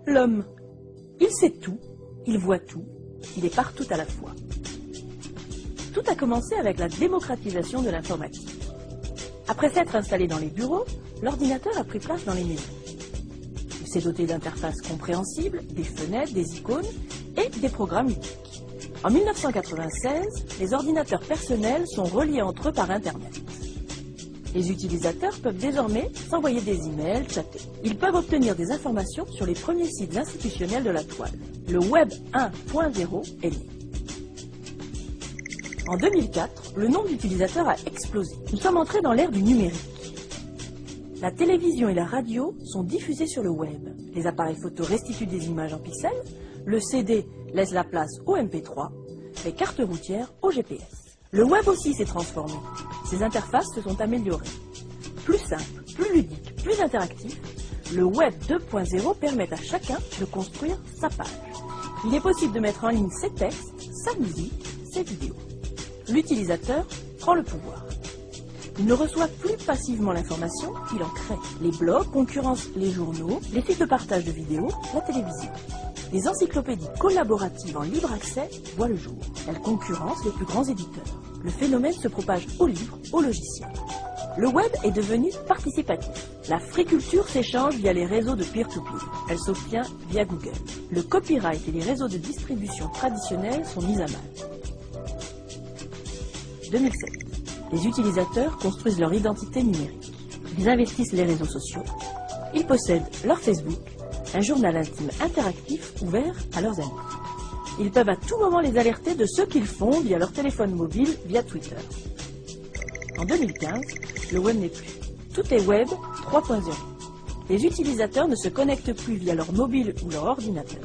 L'homme. Il sait tout, il voit tout, il est partout à la fois. Tout a commencé avec la démocratisation de l'informatique. Après s'être installé dans les bureaux, l'ordinateur a pris place dans les maisons. Il s'est doté d'interfaces compréhensibles, des fenêtres, des icônes et des programmes ludiques. En 1996, les ordinateurs personnels sont reliés entre eux par Internet. Les utilisateurs peuvent désormais s'envoyer des emails, chatter. Ils peuvent obtenir des informations sur les premiers sites institutionnels de la toile. Le Web 1.0 est né. En 2004, le nombre d'utilisateurs a explosé. Nous sommes entrés dans l'ère du numérique. La télévision et la radio sont diffusées sur le web. Les appareils photo restituent des images en pixels. Le CD laisse la place au MP3. Les cartes routières au GPS. Le web aussi s'est transformé. Ses interfaces se sont améliorées. Plus simple, plus ludique, plus interactif, le Web 2.0 permet à chacun de construire sa page. Il est possible de mettre en ligne ses textes, sa musique, ses vidéos. L'utilisateur prend le pouvoir. Il ne reçoit plus passivement l'information, il en crée. Les blogs concurrencent les journaux, les sites de partage de vidéos, la télévision. Les encyclopédies collaboratives en libre accès voient le jour. Elles concurrencent les plus grands éditeurs. Le phénomène se propage aux livres, aux logiciels. Le web est devenu participatif. La friculture s'échange via les réseaux de peer-to-peer. Elle s'obtient via Google. Le copyright et les réseaux de distribution traditionnels sont mis à mal. 2007. Les utilisateurs construisent leur identité numérique. Ils investissent les réseaux sociaux. Ils possèdent leur Facebook, un journal intime interactif ouvert à leurs amis. Ils peuvent à tout moment les alerter de ce qu'ils font via leur téléphone mobile, via Twitter. En 2015, le web n'est plus. Tout est web 3.0. Les utilisateurs ne se connectent plus via leur mobile ou leur ordinateur.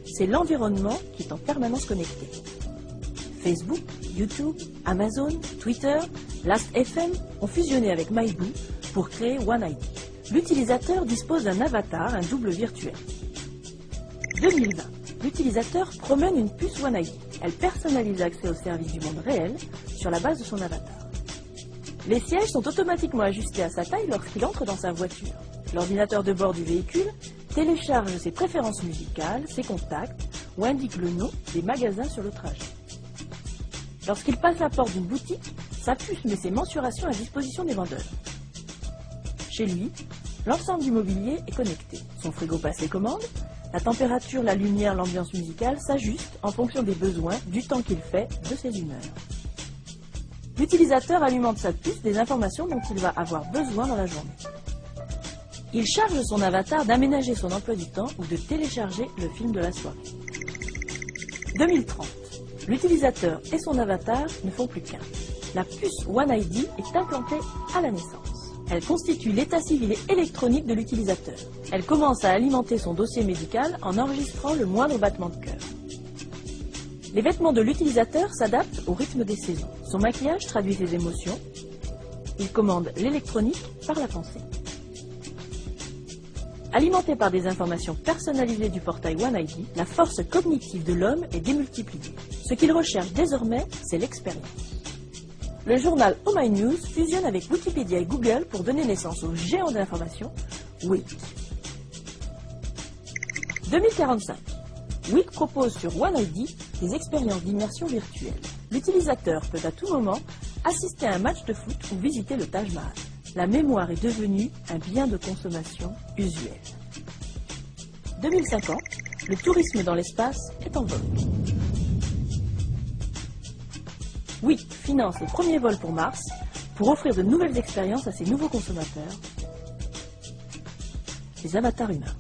C'est l'environnement qui est en permanence connecté. Facebook, YouTube, Amazon, Twitter, Last.fm ont fusionné avec Maibu pour créer OneID. L'utilisateur dispose d'un avatar, un double virtuel. 2020. L'utilisateur promène une puce OneID. Elle personnalise l'accès aux services du monde réel sur la base de son avatar. Les sièges sont automatiquement ajustés à sa taille lorsqu'il entre dans sa voiture. L'ordinateur de bord du véhicule télécharge ses préférences musicales, ses contacts ou indique le nom des magasins sur le trajet. Lorsqu'il passe la porte d'une boutique, sa puce met ses mensurations à disposition des vendeurs. Chez lui, l'ensemble du mobilier est connecté. Son frigo passe les commandes, la température, la lumière, l'ambiance musicale s'ajustent en fonction des besoins, du temps qu'il fait, de ses humeurs. L'utilisateur alimente sa puce des informations dont il va avoir besoin dans la journée. Il charge son avatar d'aménager son emploi du temps ou de télécharger le film de la soirée. 2030. L'utilisateur et son avatar ne font plus qu'un. La puce OneID est implantée à la naissance. Elle constitue l'état civil électronique de l'utilisateur. Elle commence à alimenter son dossier médical en enregistrant le moindre battement de cœur. Les vêtements de l'utilisateur s'adaptent au rythme des saisons. Son maquillage traduit ses émotions. Il commande l'électronique par la pensée. Alimenté par des informations personnalisées du portail OneID, la force cognitive de l'homme est démultipliée. Ce qu'il recherche désormais, c'est l'expérience. Le journal Oh My News fusionne avec Wikipédia et Google pour donner naissance au géant de l'information, Wik. 2045. Wik propose sur OneID des expériences d'immersion virtuelle. L'utilisateur peut à tout moment assister à un match de foot ou visiter le Taj Mahal. La mémoire est devenue un bien de consommation usuel. 2050, le tourisme dans l'espace est en vogue. Wik finance les premiers vols pour Mars pour offrir de nouvelles expériences à ses nouveaux consommateurs, les avatars humains.